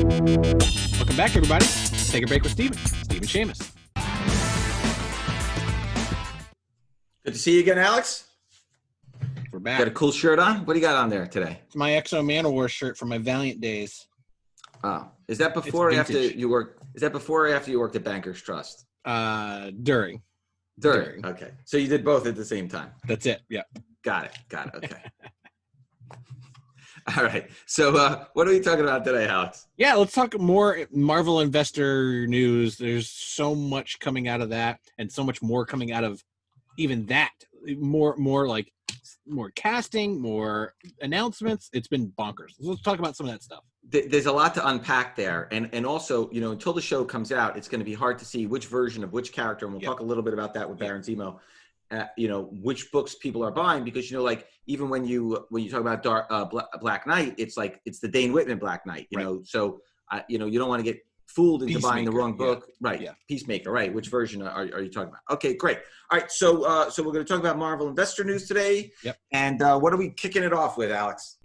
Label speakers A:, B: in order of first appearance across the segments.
A: Welcome back, everybody. Let's take a break with Stephen Shamus.
B: Good to see you again, Alex.
A: We're back.
B: Got a cool shirt on? What do you got on there today?
A: It's my Exo Manowar shirt from my Valiant days.
B: Oh, is that before or after you worked? Is that before or after you worked at Bankers Trust?
A: During.
B: Okay, so you did both at the same time.
A: That's it. Yeah.
B: Got it. Okay. All right. So what are we talking about today, Alex?
A: Yeah, let's talk more Marvel investor news. There's so much coming out of that, and so much more coming out of even that. More casting, more announcements. It's been bonkers. Let's talk about some of that stuff.
B: There's a lot to unpack there, and also, until the show comes out, it's going to be hard to see which version of which character, and we'll talk a little bit about that with Baron Zemo. Which books people are buying, because even when you talk about Black Knight, it's the Dane Whitman Black Knight, so you don't want to get fooled into buying the wrong book, right? Yeah, Peacemaker, right? Which version are you talking about? Okay, great. All right, so we're going to talk about Marvel investor news today.
A: Yep.
B: And what are we kicking it off with, Alex?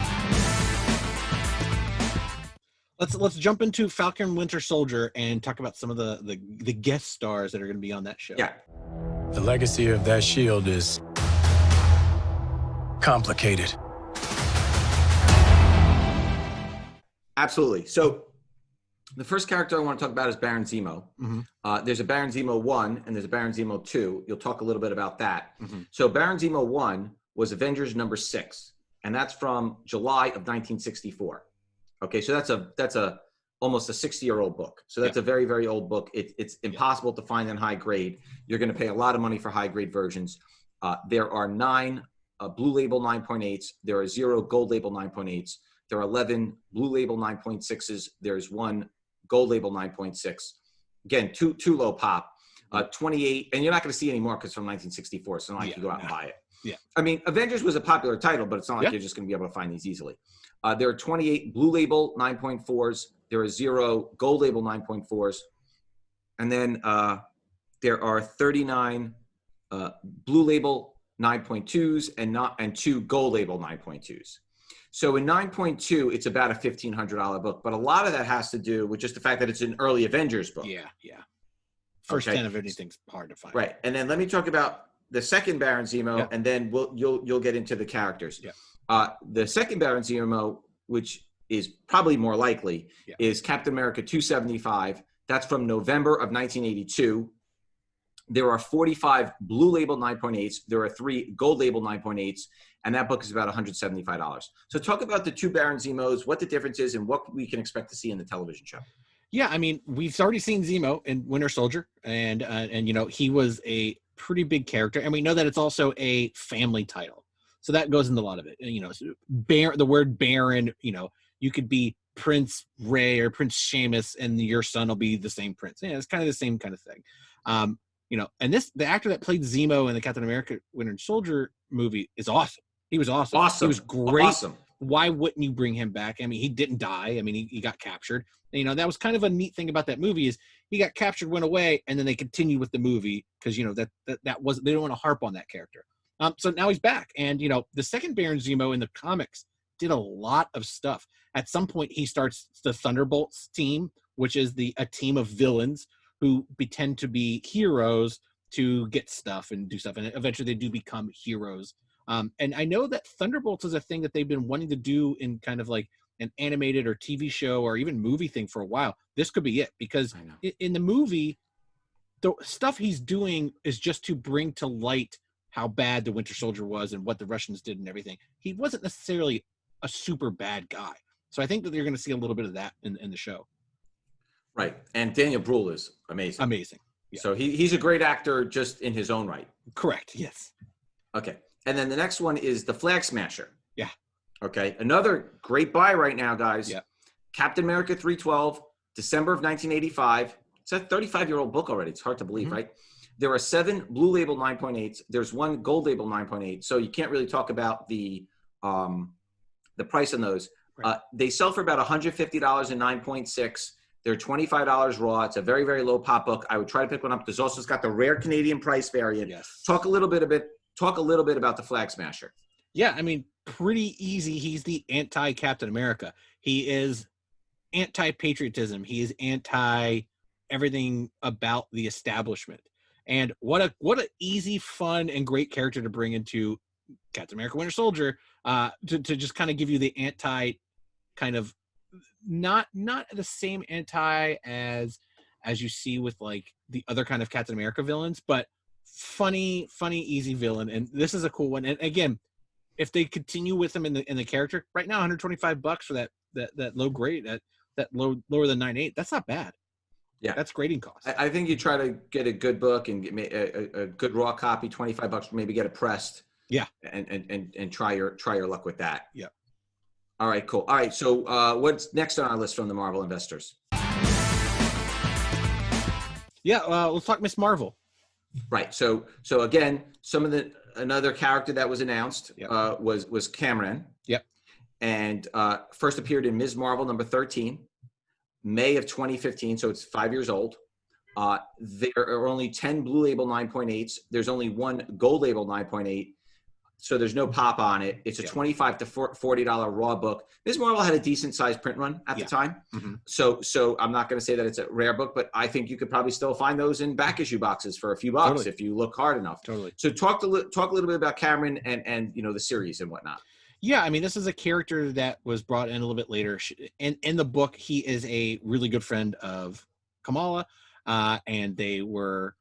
A: Let's jump into Falcon Winter Soldier and talk about some of the guest stars that are going to be on that show.
B: Yeah.
C: The legacy of that shield is complicated.
B: Absolutely. So the first character I want to talk about is Baron Zemo.
A: Mm-hmm.
B: There's a Baron Zemo 1 and there's a Baron Zemo 2. You'll talk a little bit about that.
A: Mm-hmm.
B: So Baron Zemo 1 was Avengers Number 6, and that's from July of 1964. Okay, so that's almost a 60-year-old book. So that's a very, very old book. It's impossible to find in high grade. You're going to pay a lot of money for high grade versions. There are 9 blue label 9.8s. There are 0 gold label 9.8s. There are 11 blue label 9.6s. There's 1 gold label 9.6. Again, too low pop. 28, and you're not going to see any more because it's from 1964. So it's not like you go out and buy it.
A: Yeah.
B: I mean, Avengers was a popular title, but it's not like you're just going to be able to find these easily. There are 28 blue label 9.4s. There are 0 gold label 9.4s. And then there are 39 blue label 9.2s and 2 gold label 9.2s. So in 9.2, it's about a $1,500 book. But a lot of that has to do with just the fact that it's an early Avengers book.
A: Yeah. First 10 of anything's hard to find.
B: Right. And then let me talk about the second Baron Zemo, and then you'll get into the characters.
A: Yeah.
B: The second Baron Zemo, which is probably more likely, is Captain America 275. That's from November of 1982. There are 45 blue label 9.8s. There are 3 gold label 9.8s. And that book is about $175. So talk about the 2 Baron Zemos, what the difference is, and what we can expect to see in the television show.
A: Yeah, I mean, we've already seen Zemo in Winter Soldier, and he was a pretty big character, and we know that it's also a family title, so that goes into a lot of it. The word Baron, you could be Prince Ray or Prince Shamus, and your son will be the same prince. Yeah, it's kind of the same kind of thing. And the actor that played Zemo in the Captain America Winter Soldier movie is awesome. He was awesome. He was great.
B: Awesome.
A: Why wouldn't you bring him back? I mean, he didn't die. I mean, he got captured. And, that was kind of a neat thing about that movie is he got captured, went away, and then they continued with the movie because, that was, they don't want to harp on that character. So now he's back. And, the second Baron Zemo in the comics did a lot of stuff. At some point, he starts the Thunderbolts team, which is a team of villains who pretend to be heroes to get stuff and do stuff. And eventually they do become heroes. And I know that Thunderbolts is a thing that they've been wanting to do in kind of like an animated or TV show or even movie thing for a while. This could be it, because in the movie, the stuff he's doing is just to bring to light how bad the Winter Soldier was and what the Russians did and everything. He wasn't necessarily a super bad guy. So I think that you're going to see a little bit of that in the show.
B: Right. And Daniel Bruhl is amazing.
A: Amazing. Yeah.
B: So he's a great actor just in his own right.
A: Correct. Yes.
B: Okay. And then the next one is the Flag Smasher.
A: Yeah.
B: Okay. Another great buy right now, guys.
A: Yeah.
B: Captain America 312, December of 1985. It's a 35-year-old book already. It's hard to believe, right? There are 7 blue label 9.8s. There's 1 gold label 9.8. So you can't really talk about the price on those. Right. They sell for about $150 in 9.6. They're $25 raw. It's a very, very low pop book. I would try to pick one up. There's also got the rare Canadian price variant.
A: Yes.
B: Talk a little bit about the Flag Smasher.
A: Yeah, I mean, pretty easy. He's the anti-Captain America. He is anti-patriotism. He is anti everything about the establishment. And what a easy, fun, and great character to bring into Captain America Winter Soldier, to just kind of give you the anti kind of not the same anti as you see with like the other kind of Captain America villains, but funny, easy villain. And this is a cool one. And again, if they continue with him in the character right now, $125 for that low grade, that lower than 9.8, that's not bad.
B: Yeah,
A: that's grading cost.
B: I think you try to get a good book and get a good raw copy, $25, maybe get it pressed.
A: Yeah,
B: and try your luck with that.
A: Yeah.
B: All right, cool. All right, so what's next on our list from the Marvel investors?
A: Yeah, let's talk Miss Marvel.
B: Right. So again, another character that was announced was Cameron.
A: Yep.
B: And first appeared in Ms. Marvel number 13, May of 2015. So it's 5 years old. There are only 10 Blue Label 9.8s. There's only one Gold Label 9.8. So there's no pop on it. It's a $25 to $40 raw book. Ms. Marvel had a decent sized print run at the time.
A: Mm-hmm.
B: So I'm not going to say that it's a rare book, but I think you could probably still find those in back issue boxes for a few bucks if you look hard enough.
A: Totally.
B: So talk a little bit about Cameron and the series and whatnot.
A: Yeah, I mean, this is a character that was brought in a little bit later. In the book, he is a really good friend of Kamala, and they were,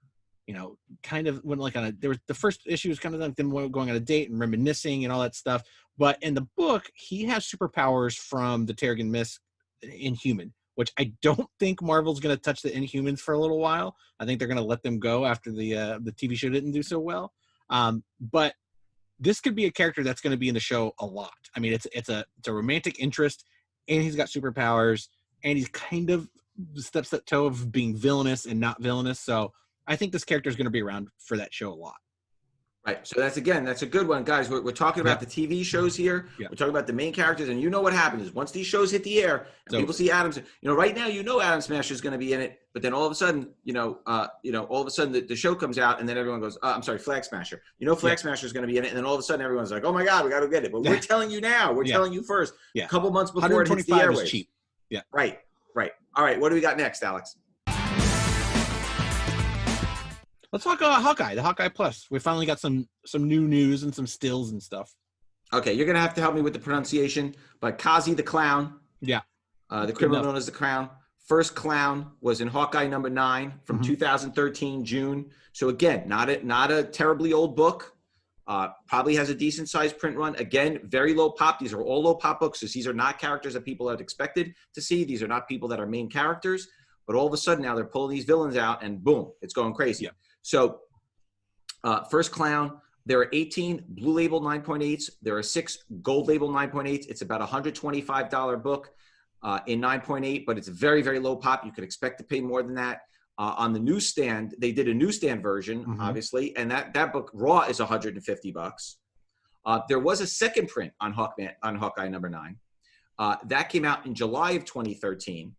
A: kind of went like the first issue was kind of like them going on a date and reminiscing and all that stuff. But in the book, he has superpowers from the Terrigen Mist Inhuman, which I don't think Marvel's going to touch the Inhumans for a little while. I think they're going to let them go after the TV show didn't do so well. But this could be a character that's going to be in the show a lot. I mean, it's a romantic interest, and he's got superpowers, and he's kind of steps that toe of being villainous and not villainous. So I think this character is going to be around for that show a lot.
B: Right. So that's a good one, guys. We're talking about the TV shows here.
A: Yeah.
B: We're talking about the main characters, and what happens is once these shows hit the air and people see Adams, right now, Adam Smasher is going to be in it, but then all of a sudden, the show comes out, and then everyone goes, I'm sorry, Flag Smasher. Flag Smasher is going to be in it, and then all of a sudden everyone's like, oh my God, we got to get it. But we're telling you now. We're telling you first. Yeah. A couple months before it hits the airwaves.
A: Is cheap. Yeah.
B: Right. All right. What do we got next, Alex?
A: Let's talk Hawkeye, the Hawkeye Plus. We finally got some new news and some stills and stuff.
B: Okay, you're going to have to help me with the pronunciation, but Kazi the Clown.
A: Yeah.
B: The criminal known as the Clown. First Clown was in Hawkeye number 9 from 2013, June. So again, not a terribly old book. Probably has a decent sized print run. Again, very low pop. These are all low pop books. So these are not characters that people had expected to see. These are not people that are main characters. But all of a sudden now they're pulling these villains out, and boom, it's going crazy. Yeah. So First Clown, there are 18 Blue Label 9.8s. There are 6 Gold Label 9.8s. It's about $125 book in 9.8, but it's very, very low pop. You could expect to pay more than that. On the newsstand, they did a newsstand version, obviously, and that book raw is $150. There was a second print on Hawkeye number 9. That came out in July of 2013.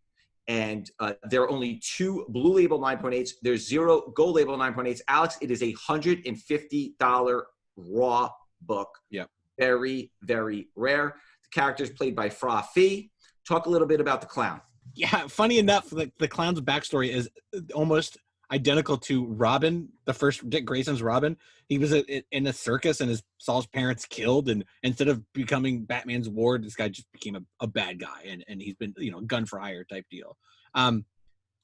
B: And there are only 2 Blue Label 9.8s. There's 0 Gold Label 9.8s. Alex, it is a $150 raw book.
A: Yep.
B: Very, very rare. The character is played by Fra Fee. Talk a little bit about the Clown.
A: Yeah, funny enough, the Clown's backstory is almost identical to Robin, the first Dick Grayson's Robin. He was in a circus and saw his parents killed, and instead of becoming Batman's ward, this guy just became a bad guy, and he's been gun for hire type deal.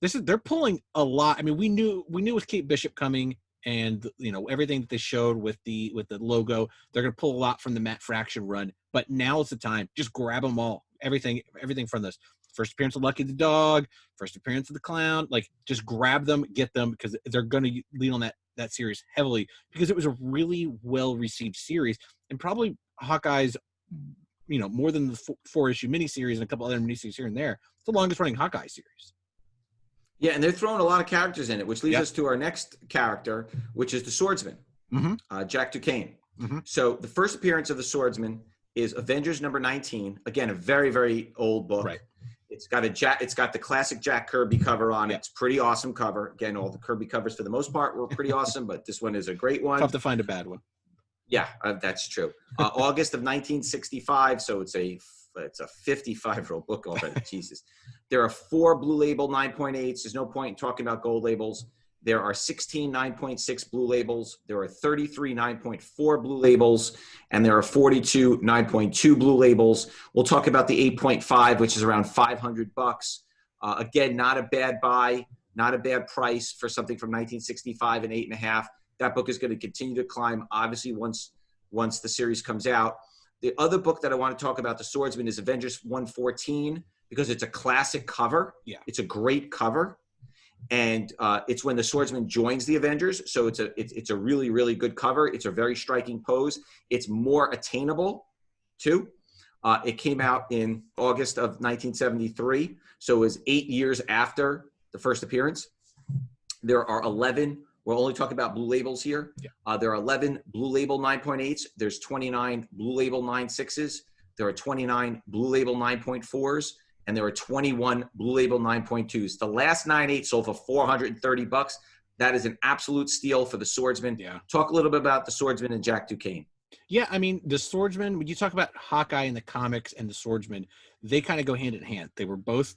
A: They're pulling a lot. I mean, we knew with Kate Bishop coming, and everything that they showed with the logo, they're going to pull a lot from the Matt Fraction run. But now is the time. Just grab them all. Everything from this. First appearance of Lucky the Dog, first appearance of the Clown, just grab them, get them, because they're going to lean on that series heavily, because it was a really well-received series, and probably Hawkeye's, more than the 4-issue miniseries and a couple other miniseries here and there, it's the longest-running Hawkeye series.
B: Yeah, and they're throwing a lot of characters in it, which leads us to our next character, which is the Swordsman, Jack Duquesne. So the first appearance of the Swordsman is Avengers number 19. Again, a very, very old book.
A: Right.
B: It's got the classic Jack Kirby cover on it. It's pretty awesome cover. Again, all the Kirby covers for the most part were pretty awesome, but this one is a great one.
A: Tough to find a bad one.
B: Yeah, that's true. August of 1965, so it's a it's a 55-year-old book already. Jesus. There are 4 Blue Label 9.8s. There's no point in talking about gold labels. There are 16 9.6 blue labels. There are 33 9.4 blue labels, and there are 42 9.2 blue labels. We'll talk about the 8.5, which is around $500. Again, not a bad buy, not a bad price for something from 1965 and 8.5. That book is going to continue to climb, obviously, once the series comes out. The other book that I want to talk about, The Swordsman, is Avengers 114, because it's a classic cover.
A: Yeah.
B: It's a great cover. And it's when the Swordsman joins the Avengers. So it's a really, really good cover. It's a very striking pose. It's more attainable, too. It came out in August of 1973. So it was 8 years after the first appearance. There are 11. We're only talking about blue labels here. Yeah. There are 11 blue label 9.8s. There's 29 blue label 9.6s. There are 29 blue label 9.4s. And there are 21 blue label 9.2s. The last 9.8 sold for $430. That is an absolute steal for the Swordsman.
A: Yeah.
B: Talk a little bit about the Swordsman and Jack Duquesne.
A: Yeah, I mean, the Swordsman, when you talk about Hawkeye in the comics and the Swordsman, they kind of go hand in hand. They both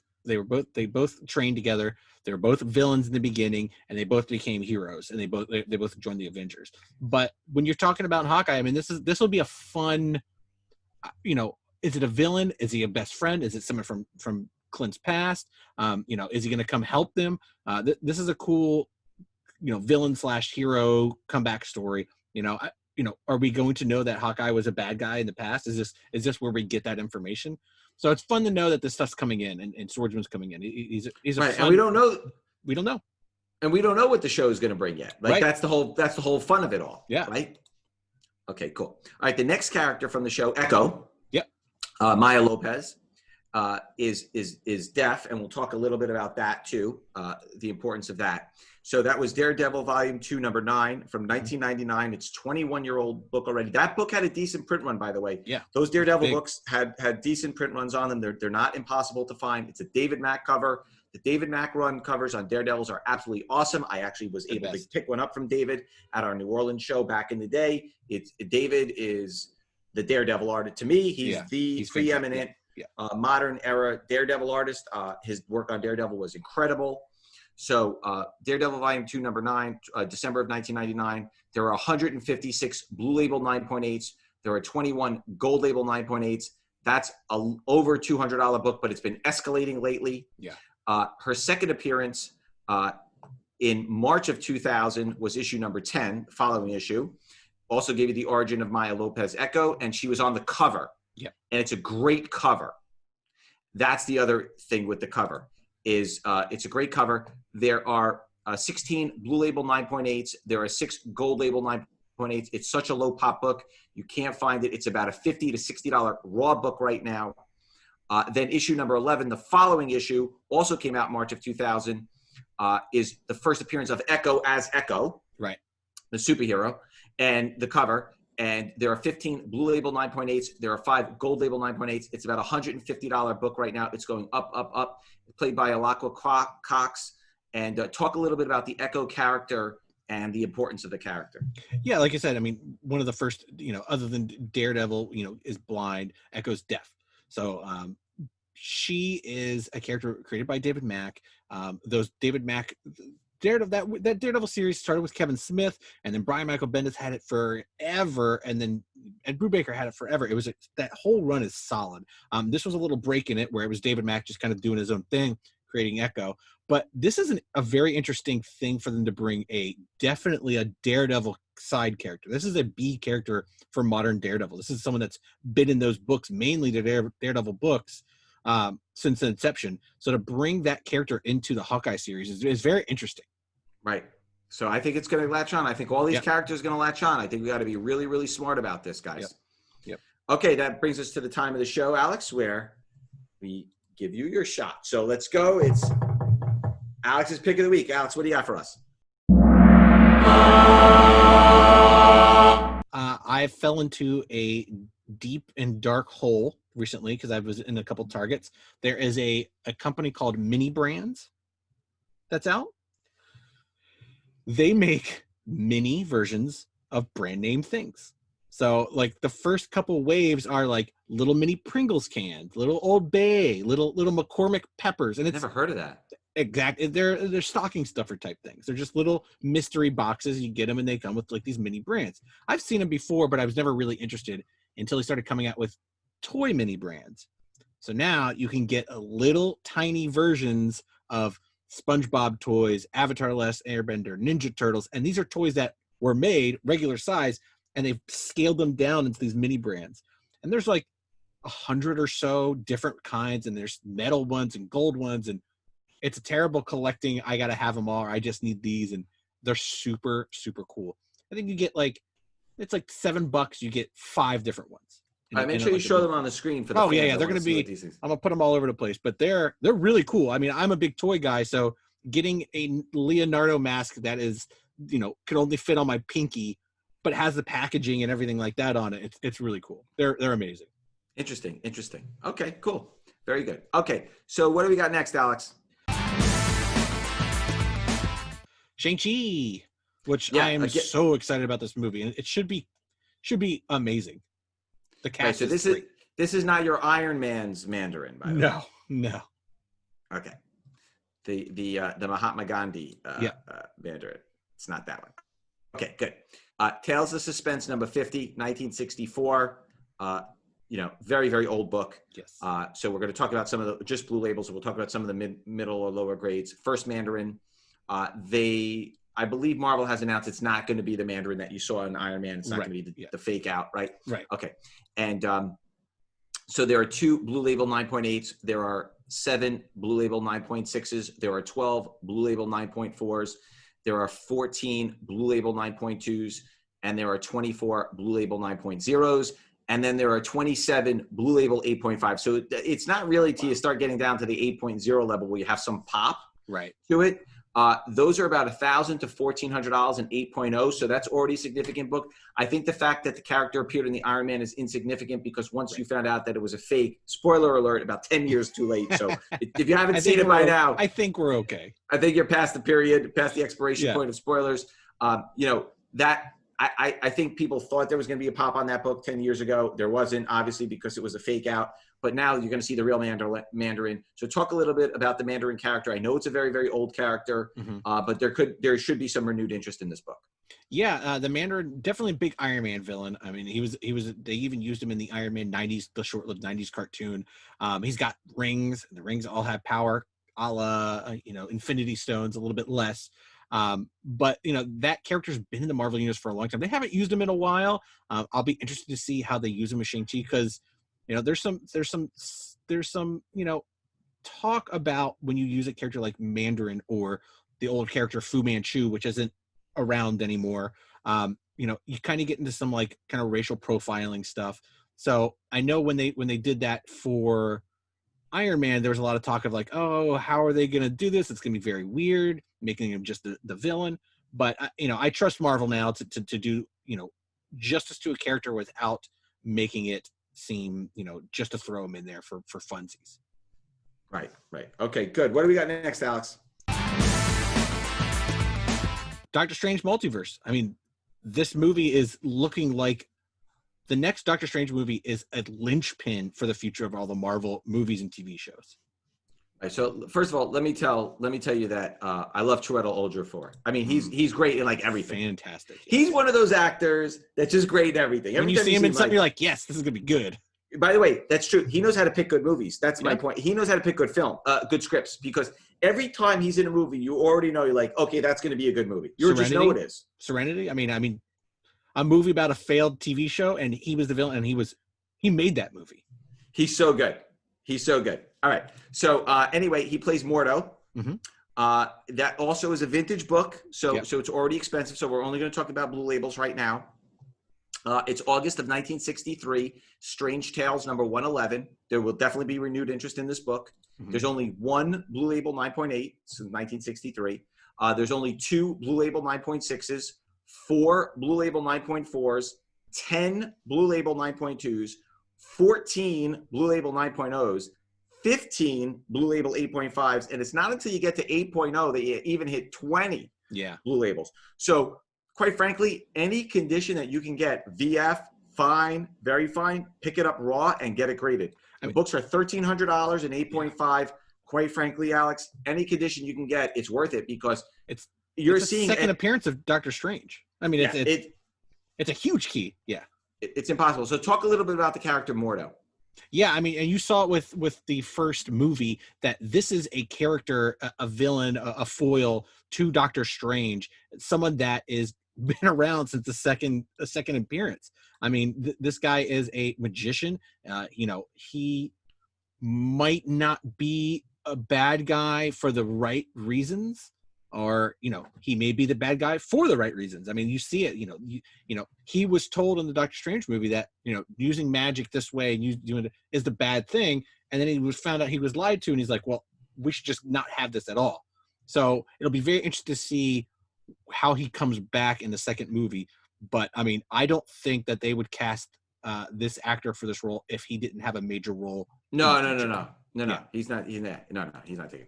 A: trained together. They were both villains in the beginning, and they both became heroes, and they both joined the Avengers. But when you're talking about Hawkeye, I mean, this will be a fun, is it a villain? Is he a best friend? Is it someone from Clint's past? Is he going to come help them? This is a cool, villain / hero comeback story. Are we going to know that Hawkeye was a bad guy in the past? Is this where we get that information? So it's fun to know that this stuff's coming in and Swordsman's coming in. He's a
B: right,
A: fun,
B: and we don't know.
A: And
B: we don't know what the show is going to bring yet. Like
A: right.
B: That's the whole fun of it all.
A: Yeah.
B: Right. Okay. Cool. All right. The next character from the show, Echo.
A: Yep.
B: Maya Lopez is deaf, and we'll talk a little bit about that too. The importance of that. So that was Daredevil Volume 2, number 9 from 1999. It's 21-year-old book already. That book had a decent print run, by the way.
A: Yeah.
B: Those Daredevil books had decent print runs on them. They're not impossible to find. It's a David Mack cover. The David Mack run covers on Daredevils are absolutely awesome. I actually was able to pick one up from David at our New Orleans show back in the day. David is the Daredevil artist. To me, he's preeminent modern era Daredevil artist. His work on Daredevil was incredible. So Daredevil Volume 2, number 9, December of 1999. There are 156 blue label 9.8s. There are 21 gold label 9.8s. That's over $200 book, but it's been escalating lately.
A: Yeah.
B: Her second appearance in March of 2000 was issue number 10, the following issue. Also gave you the origin of Maya Lopez Echo, and she was on the cover.
A: Yeah.
B: And it's a great cover. That's the other thing with the cover. It's a great cover. There are 16 blue label 9.8s. There are 6 gold label 9.8s. It's such a low pop book. You can't find it. It's about a $50 to $60 raw book right now. Then issue number 11, the following issue, also came out March of 2000, is the first appearance of Echo as Echo.
A: Right.
B: The superhero. And the cover. And there are 15 blue label 9.8s. There are 5 gold label 9.8s. It's about a $150 book right now. It's going up, up, up. Played by Alaqua Cox. And talk a little bit about the Echo character and the importance of the character.
A: Yeah, like I said, I mean, one of the first, other than Daredevil, is blind, Echo's deaf. So she is a character created by David Mack. Those David Mack Daredevil, that Daredevil series started with Kevin Smith, and then Brian Michael Bendis had it forever, and then Ed Brubaker had it forever. It was that whole run is solid. This was a little break in it where it was David Mack just kind of doing his own thing, creating Echo. But this is a very interesting thing for them to bring definitely a Daredevil side character. This is a B character for modern Daredevil. This is someone that's been in those books, mainly the Daredevil books, since the inception. So to bring that character into the Hawkeye series is very interesting.
B: Right. So I think it's going to latch on. I think all these characters are going to latch on. I think we got to be really, really smart about this, guys.
A: Yep.
B: Okay, that brings us to the time of the show, Alex, where we give you your shot. So let's go. It's Alex's pick of the week. Alex, what do you got for us?
A: I fell into a deep and dark hole recently because I was in a couple Targets. There is a company called Mini Brands that's out. They make mini versions of brand name things. So like the first couple waves are like little mini Pringles cans, little Old Bay, little McCormick peppers, and it's
B: Never heard of that.
A: exactly they're stocking stuffer type things. They're just little mystery boxes. You get them, and they come with like these mini brands. I've seen them before, but I was never really interested until he started coming out with toy mini brands. So now you can get a little tiny versions of SpongeBob toys, Avatar: The Last Airbender, Ninja Turtles, and these are toys that were made regular size, and they've scaled them down into these mini brands. And there's like 100 or so different kinds, and there's metal ones and gold ones, and it's a terrible collecting. I gotta have them all. Or I just need these, and they're super, super cool. I think you get like, it's like $7. You get 5 different ones.
B: All right, make sure you show them on the screen for the
A: fans.
B: Yeah,
A: they're going to be, I'm going to put them all over the place, but they're really cool. I mean, I'm a big toy guy, so getting a Leonardo mask that is, could only fit on my pinky, but has the packaging and everything like that on it, it's really cool. They're amazing.
B: Interesting. Okay, cool. Very good. Okay, so what do we got next, Alex?
A: Shang-Chi, which I am so excited about this movie, and it should be amazing. The cast
B: so this is not your Iron Man's Mandarin, by the way.
A: No.
B: Okay. The Mahatma Gandhi Mandarin. It's not that one. Okay, good. Tales of Suspense number 50, 1964. Very, very old book.
A: Yes.
B: So we're going to talk about some of the just blue labels. We'll talk about some of the middle or lower grades. First Mandarin. I believe Marvel has announced it's not going to be the Mandarin that you saw in Iron Man. It's not going to be the fake out, right?
A: Right.
B: Okay. And so there are 2 Blue Label 9.8s. There are 7 Blue Label 9.6s. There are 12 Blue Label 9.4s. There are 14 Blue Label 9.2s. And there are 24 Blue Label 9.0s. And then there are 27 Blue Label 8.5. So it's not really till you start getting down to the 8.0 level where you have some pop to it. Those are about $1,000 to $1,400 in 8.0, so that's already a significant book. I think the fact that the character appeared in the Iron Man is insignificant because once you found out that it was a fake, spoiler alert, about 10 years too late. So if you haven't seen it by now,
A: I think we're okay.
B: I think you're past the period, past the expiration point of spoilers. I think people thought there was going to be a pop on that book 10 years ago. There wasn't, obviously, because it was a fake out. But now you're going to see the real Mandarin. So talk a little bit about the Mandarin character. I know it's a very, very old character, but there should be some renewed interest in this book.
A: Yeah, the Mandarin, definitely a big Iron Man villain. I mean, he was. They even used him in the Iron Man 90s, the short-lived 90s cartoon. He's got rings. The rings all have power, a la, Infinity Stones, a little bit less. But that character's been in the Marvel universe for a long time. They haven't used him in a while. I'll be interested to see how they use him with Shang-Chi because there's some talk about when you use a character like Mandarin or the old character Fu Manchu, which isn't around anymore. You kind of get into some like kind of racial profiling stuff. So I know when they did that for Iron Man, there was a lot of talk of like, oh, how are they going to do this? It's going to be very weird, making him just the villain. But I trust Marvel now to do justice to a character without making it seem just to throw him in there for funsies.
B: Right. Okay, good. What do we got next, Alex?
A: Doctor Strange Multiverse. I mean, this movie is looking like the next Doctor Strange movie is a linchpin for the future of all the Marvel movies and TV shows.
B: Right, so first of all, let me tell you that I love Chiwetel Ejiofor. I mean, he's great in like everything.
A: Fantastic.
B: He's one of those actors that's just great in everything.
A: When you see him in something, you're like, yes, this is gonna be good.
B: By the way, that's true. He knows how to pick good movies. That's my point. He knows how to pick good good scripts, because every time he's in a movie, you already know, you're like, okay, that's going to be a good movie. You just know it is.
A: Serenity. I mean, a movie about a failed TV show, and he was the villain, and he made that movie.
B: He's so good. All right. So anyway, he plays Mordo. That also is a vintage book, so it's already expensive. So we're only going to talk about blue labels right now. It's August of 1963, Strange Tales number 111. There will definitely be renewed interest in this book. There's only one Blue Label 9.8 since 1963. There's only 2 Blue Label 9.6s, 4 Blue Label 9.4s, 10 Blue Label 9.2s, 14 Blue Label 9.0s, 15 Blue Label 8.5s, and it's not until you get to 8.0 that you even hit 20 Blue Labels. So quite frankly, any condition that you can get, VF, fine, very fine. Pick it up raw and get it graded. The books are $1,300 and 8.5. Quite frankly, Alex, any condition you can get, it's worth it because
A: it's
B: seeing
A: second appearance of Doctor Strange. I mean, it's a huge key. Yeah,
B: it's impossible. So talk a little bit about the character Mordo.
A: Yeah, I mean, and you saw it with the first movie that this is a character, a villain, a foil to Doctor Strange, someone that is been around since the second appearance. I mean, this guy is a magician. He might not be a bad guy for the right reasons, or he may be the bad guy for the right reasons. I mean, you see it. He was told in the Doctor Strange movie that using magic this way and doing it is the bad thing, and then he was found out he was lied to, and he's like, well, we should just not have this at all. So it'll be very interesting to see how he comes back in the second movie. But I mean, I don't think that they would cast this actor for this role if he didn't have a major role.
B: No.
A: Yeah.
B: He's not taking.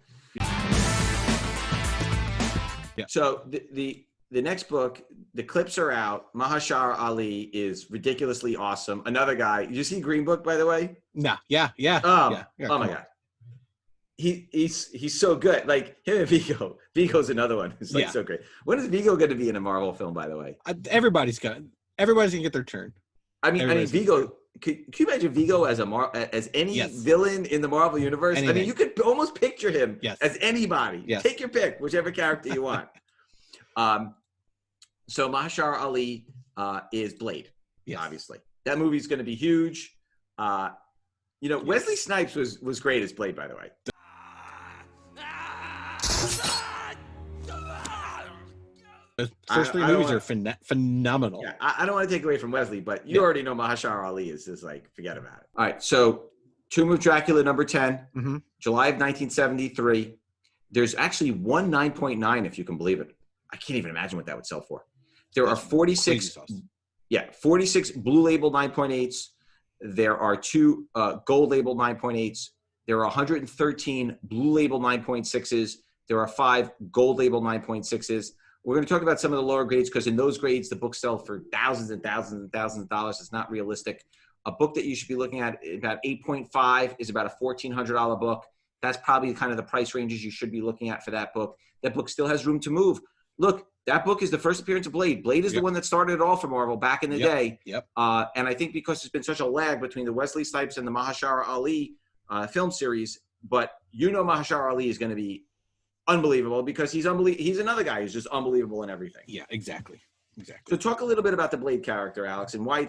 A: Yeah.
B: So the next book, the clips are out. Mahashar Ali is ridiculously awesome. Another guy. Did you see Green Book, by the way?
A: No. Yeah.
B: Oh my God. He's so good. Like him and Vigo. Vigo's another one who's so great. When is Vigo going to be in a Marvel film, by the way?
A: Everybody's gonna get their turn.
B: I mean, Vigo. Can you imagine Vigo as any villain in the Marvel universe? Anything. I mean, you could almost picture him as anybody.
A: Yes.
B: Take your pick, whichever character you want. So Mahashar Ali is Blade.
A: Yes.
B: Obviously, that movie's going to be huge. Wesley Snipes was great as Blade, by the way.
A: The first three movies are phenomenal.
B: Yeah, I don't want to take away from Wesley, but you already know Mahashar Ali is just like, forget about it. All right, so Tomb of Dracula number 10, July of 1973. There's actually one 9.9, if you can believe it. I can't even imagine what that would sell for. There are 46 blue label 9.8s. There are 2 gold label 9.8s. There are 113 blue label 9.6s. There are 5 gold label 9.6s. We're going to talk about some of the lower grades because in those grades, the books sell for thousands and thousands and thousands of dollars. It's not realistic. A book that you should be looking at about 8.5 is about a $1,400 book. That's probably kind of the price ranges you should be looking at for that book. That book still has room to move. Look, that book is the first appearance of Blade. Blade is the one that started it all for Marvel back in the day.
A: Yep.
B: And I think because there's been such a lag between the Wesley Snipes and the Mahashar Ali film series, but Mahashar Ali is going to be unbelievable because he's another guy who's just unbelievable in everything.
A: Yeah, exactly.
B: So talk a little bit about the Blade character, Alex, and why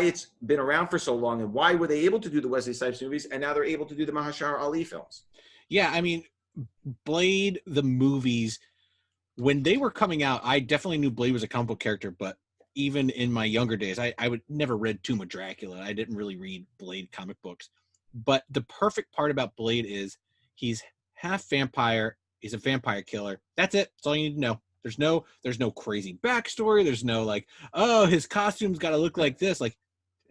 B: it's been around for so long, and why were they able to do the Wesley Snipes movies, and now they're able to do the Mahashar Ali films.
A: Yeah, I mean, Blade, the movies, when they were coming out, I definitely knew Blade was a comic book character, but even in my younger days, I would never read Tomb of Dracula. I didn't really read Blade comic books. But the perfect part about Blade is he's half vampire. He's a vampire killer. That's it. That's all you need to know. There's no crazy backstory. There's no like, oh, his costume's got to look like this. Like,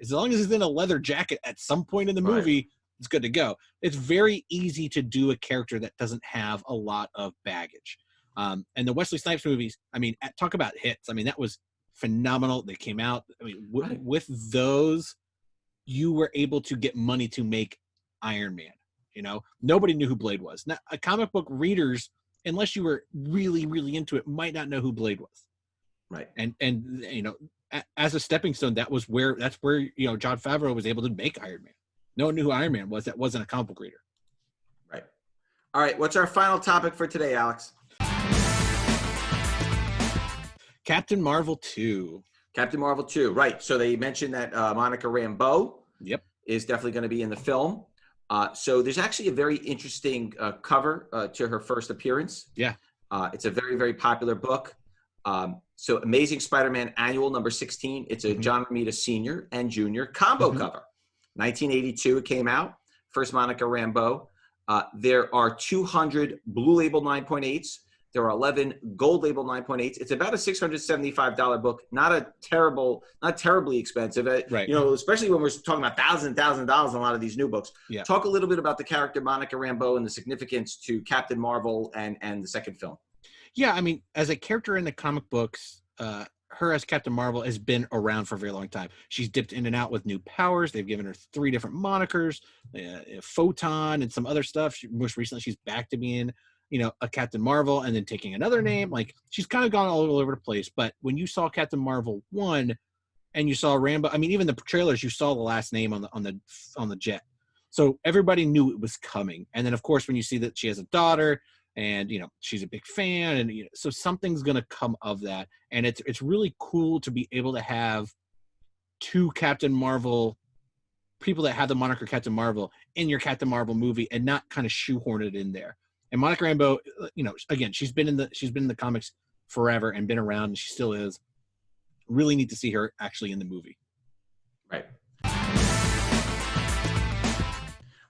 A: as long as he's in a leather jacket at some point in the movie, it's good to go. It's very easy to do a character that doesn't have a lot of baggage. And the Wesley Snipes movies, I mean, talk about hits. I mean, that was phenomenal. They came out. I mean, with those, you were able to get money to make Iron Man. Nobody knew who Blade was. Now, comic book readers, unless you were really, really into it, might not know who Blade was.
B: Right.
A: And as a stepping stone, that's where Jon Favreau was able to make Iron Man. No one knew who Iron Man was that wasn't a comic book reader.
B: Right. All right. What's our final topic for today, Alex?
A: Captain Marvel 2.
B: Captain Marvel 2. Right. So they mentioned that Monica Rambeau is definitely going to be in the film. So there's actually a very interesting cover to her first appearance.
A: Yeah.
B: It's a very, very popular book. So Amazing Spider-Man Annual number 16. It's a John Romita Sr. and Jr. combo cover. 1982 it came out. First Monica Rambeau. There are 200 blue label 9.8s. There are 11 gold label 9.8s. It's about a $675 book. Not terribly expensive.
A: Right.
B: Especially when we're talking about thousands of dollars on a lot of these new books.
A: Yeah.
B: Talk a little bit about the character Monica Rambeau and the significance to Captain Marvel and the second film.
A: Yeah, I mean, as a character in the comic books, her as Captain Marvel has been around for a very long time. She's dipped in and out with new powers. They've given her 3 different monikers, Photon and some other stuff. Most recently, she's back to being, a Captain Marvel and then taking another name. Like, she's kind of gone all over the place. But when you saw Captain Marvel 1 and you saw Rambo, I mean, even the trailers, you saw the last name on the jet. So everybody knew it was coming. And then, of course, when you see that she has a daughter and, she's a big fan, and so something's going to come of that. And it's really cool to be able to have 2 Captain Marvel people that have the moniker Captain Marvel in your Captain Marvel movie and not kind of shoehorn it in there. And Monica Rambeau, again, she's been in the comics forever and been around, and she still is. Really neat to see her actually in the movie.
B: Right.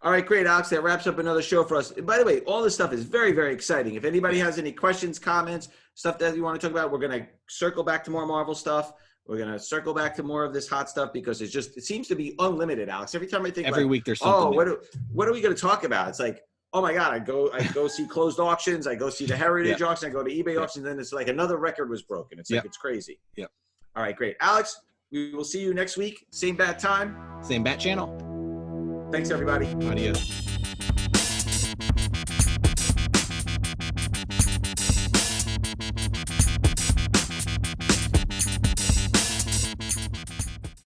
B: All right, great, Alex. That wraps up another show for us. And by the way, all this stuff is very, very exciting. If anybody has any questions, comments, stuff that you want to talk about, we're going to circle back to more Marvel stuff. We're going to circle back to more of this hot stuff because it seems to be unlimited, Alex. Every time I think
A: every week there's something.
B: What are we going to talk about? It's like, oh my God, I go see closed auctions. I go see the Heritage auction. I go to eBay auction. Then it's like another record was broken. It's like, it's crazy.
A: Yeah.
B: All right, great. Alex, we will see you next week. Same bat time.
A: Same bat channel.
B: Thanks, everybody.
A: Adios.